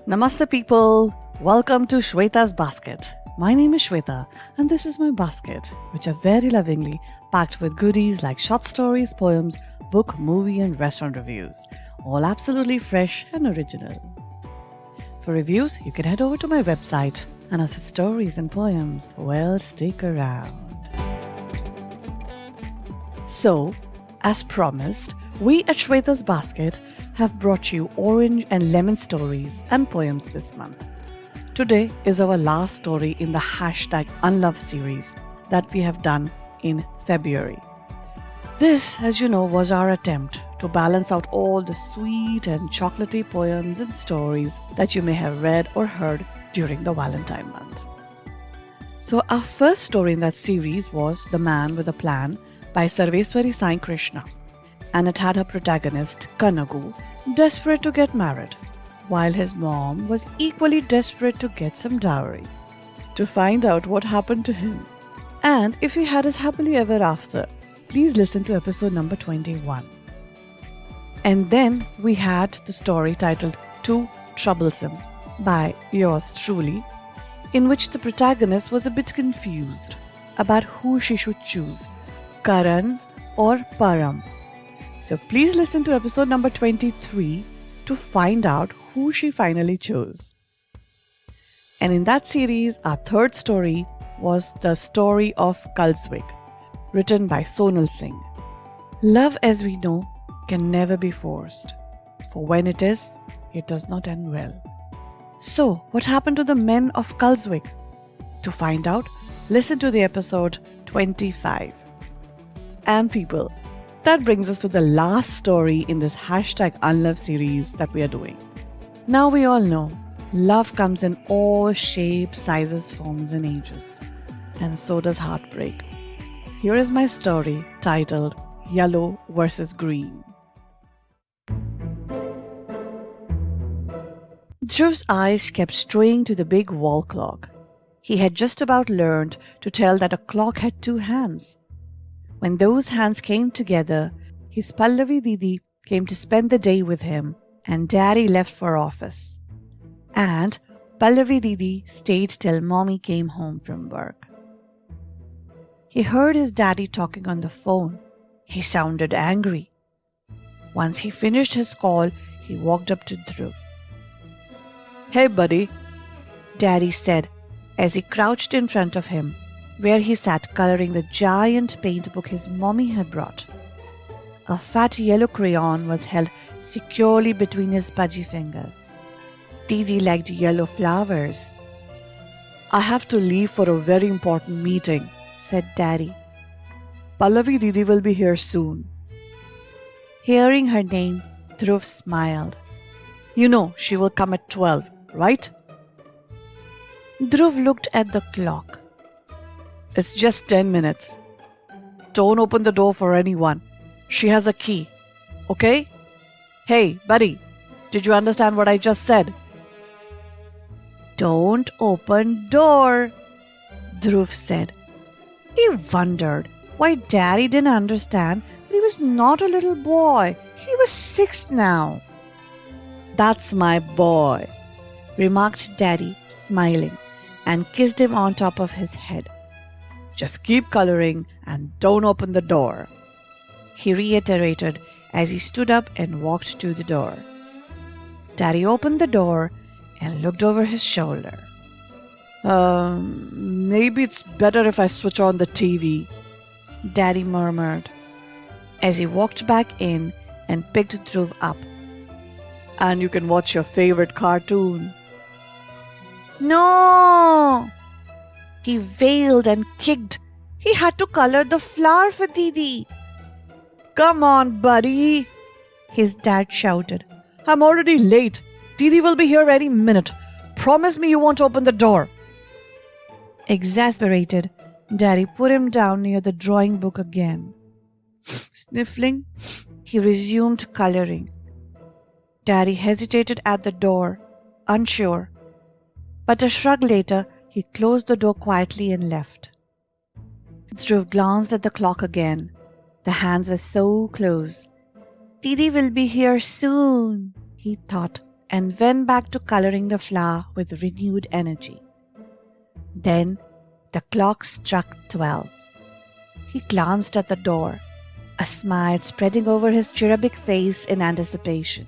Namaste people, welcome to Shweta's Basket. My name is Shweta and this is my basket, which are very lovingly packed with goodies like short stories, poems, book, movie and restaurant reviews. All absolutely fresh and original. For reviews, you can head over to my website, and as for stories and poems, well, stick around. So, as promised, we at Shweta's Basket have brought you orange and lemon stories and poems this month. Today is our last story in the #Unlove series that we have done in February. This, as you know, was our attempt to balance out all the sweet and chocolatey poems and stories that you may have read or heard during the Valentine month. So our first story in that series was The Man with a Plan by Sarveswari Sai Krishna, and it had her protagonist, Kanagu, desperate to get married, while his mom was equally desperate to get some dowry. To find out what happened to him, and if he had his happily ever after, please listen to episode number 21. And then we had the story titled Too Troublesome by yours truly, in which the protagonist was a bit confused about who she should choose, Karan or Param. So please listen to episode number 23 to find out who she finally chose. And in that series, our third story was the story of Kalswig, written by Sonal Singh. Love, as we know, can never be forced, for when it is, it does not end well. So, what happened to the men of Kalswig? To find out, listen to the episode 25. And people, that brings us to the last story in this #Unlove series that we are doing. Now we all know, love comes in all shapes, sizes, forms and ages. And so does heartbreak. Here is my story titled Yellow versus Green. Dhruv's eyes kept straying to the big wall clock. He had just about learned to tell that a clock had two hands. When those hands came together, his Pallavi Didi came to spend the day with him, and Daddy left for office. And Pallavi Didi stayed till Mommy came home from work. He heard his daddy talking on the phone. He sounded angry. Once he finished his call, he walked up to Dhruv. "Hey, buddy," Daddy said as he crouched in front of him, where he sat coloring the giant paint book his mommy had brought. A fat yellow crayon was held securely between his pudgy fingers. Didi liked yellow flowers. "I have to leave for a very important meeting," said Daddy. "Pallavi Didi will be here soon." Hearing her name, Dhruv smiled. "You know she will come at 12, right?" Dhruv looked at the clock. "It's just 10 minutes. Don't open the door for anyone. She has a key. Okay? Hey, buddy, did you understand what I just said?" "Don't open door," Dhruv said. He wondered why Daddy didn't understand that he was not a little boy. He was 6 now. "That's my boy," remarked Daddy, smiling, and kissed him on top of his head. "Just keep coloring and don't open the door," he reiterated as he stood up and walked to the door. Daddy opened the door and looked over his shoulder. Maybe it's better if I switch on the TV," Daddy murmured as he walked back in and picked Dhruv up. "And you can watch your favorite cartoon." "No!" He wailed and kicked. He had to color the flower for Didi. "Come on, buddy," his dad shouted. "I'm already late. Didi will be here any minute. Promise me you won't open the door." Exasperated, Daddy put him down near the drawing book again. Sniffling, he resumed coloring. Daddy hesitated at the door, unsure. But a shrug later, he closed the door quietly and left. Dhruv glanced at the clock again. The hands were so close. "Didi will be here soon," he thought, and went back to coloring the flower with renewed energy. Then the clock struck 12. He glanced at the door, a smile spreading over his cherubic face in anticipation.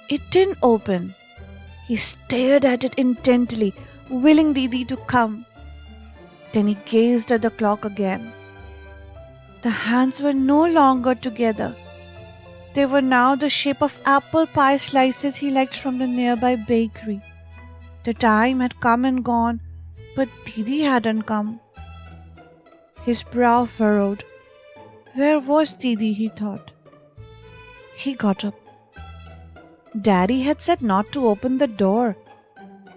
It didn't open. He stared at it intently, willing Didi to come. Then he gazed at the clock again. The hands were no longer together. They were now the shape of apple pie slices he liked from the nearby bakery. The time had come and gone, but Didi hadn't come. His brow furrowed. Where was Didi, he thought. He got up. Daddy had said not to open the door.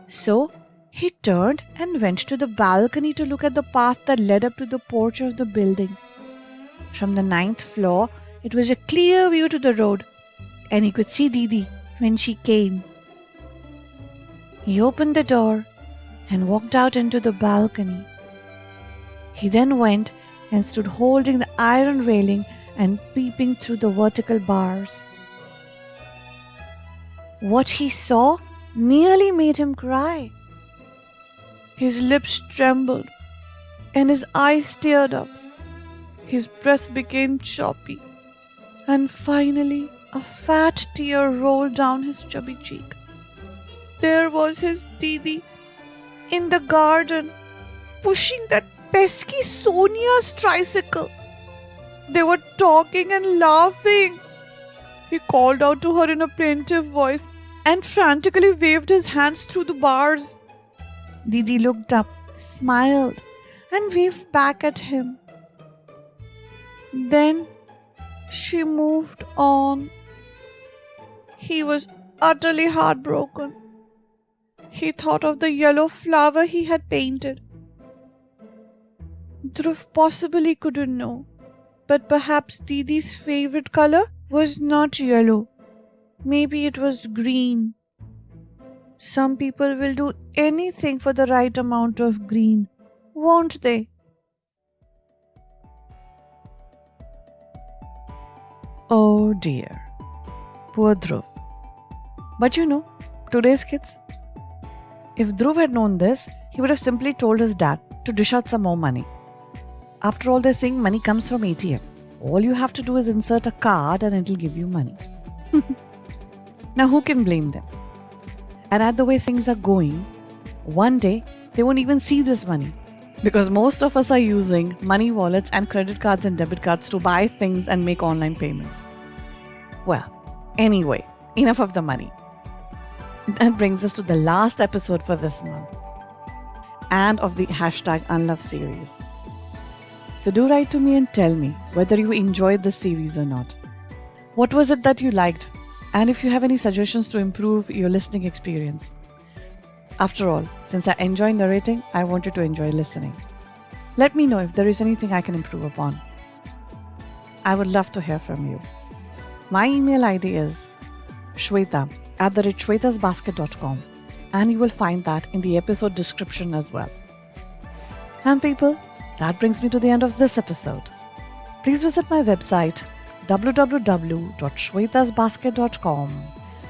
So he turned and went to the balcony to look at the path that led up to the porch of the building. From the 9th floor, it was a clear view to the road, and he could see Didi when she came. He opened the door and walked out into the balcony. He then went and stood holding the iron railing and peeping through the vertical bars. What he saw nearly made him cry. His lips trembled and his eyes teared up. His breath became choppy, and finally a fat tear rolled down his chubby cheek. There was his Didi in the garden, pushing that pesky Sonia's tricycle. They were talking and laughing. He called out to her in a plaintive voice and frantically waved his hands through the bars. Didi looked up, smiled, and waved back at him. Then she moved on. He was utterly heartbroken. He thought of the yellow flower he had painted. Dhruv possibly couldn't know, but perhaps Didi's favorite color was not yellow. Maybe it was green. Some people will do anything for the right amount of green, won't they? Oh dear, poor Dhruv. But today's kids. If Dhruv had known this, he would have simply told his dad to dish out some more money. After all, they're saying money comes from ATM. All you have to do is insert a card and it'll give you money. Now who can blame them? And at the way things are going, one day they won't even see this money, because most of us are using money wallets and credit cards and debit cards to buy things and make online payments. Well, anyway, enough of the money. That brings us to the last episode for this month and of the #Unlove series. So do write to me and tell me whether you enjoyed this series or not. What was it that you liked? And if you have any suggestions to improve your listening experience. After all, since I enjoy narrating, I want you to enjoy listening. Let me know if there is anything I can improve upon. I would love to hear from you. My email ID is shweta@shwetasbasket.com, and you will find that in the episode description as well. And people, that brings me to the end of this episode. Please visit my website www.shwetasbasket.com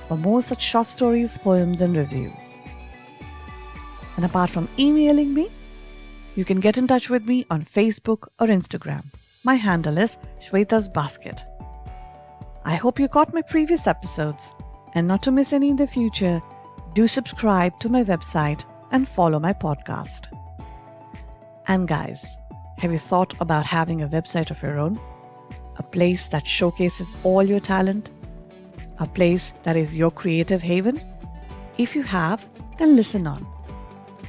for more such short stories, poems and reviews. And apart from emailing me, you can get in touch with me on Facebook or Instagram. My handle is Shweta's Basket. I hope you caught my previous episodes, and not to miss any in the future, do subscribe to my website and follow my podcast. And guys, have you thought about having a website of your own? A place that showcases all your talent? A place that is your creative haven? If you have, then listen on.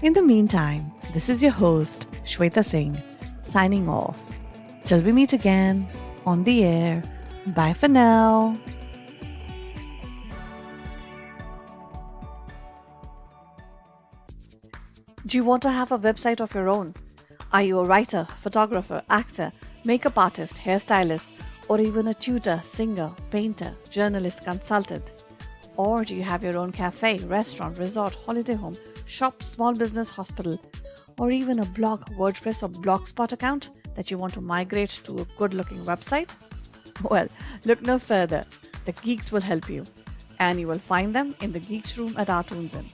In the meantime, this is your host, Shweta Singh, signing off. Till we meet again on the air. Bye for now. Do you want to have a website of your own? Are you a writer, photographer, actor, makeup artist, hairstylist, or even a tutor, singer, painter, journalist, consultant? Or do you have your own cafe, restaurant, resort, holiday home, shop, small business, hospital, or even a blog, WordPress or Blogspot account that you want to migrate to a good-looking website? Well, look no further. The geeks will help you. and you will find them in the Geeks Room at our Tunes In.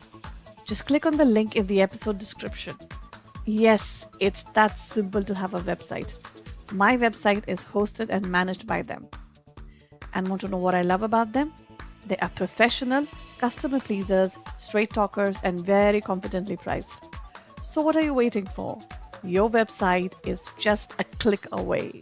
Just click on the link in the episode description. Yes, it's that simple to have a website. My website is hosted and managed by them. And want to know what I love about them? They are professional, customer pleasers, straight talkers, and very confidently priced. So what are you waiting for? Your website is just a click away.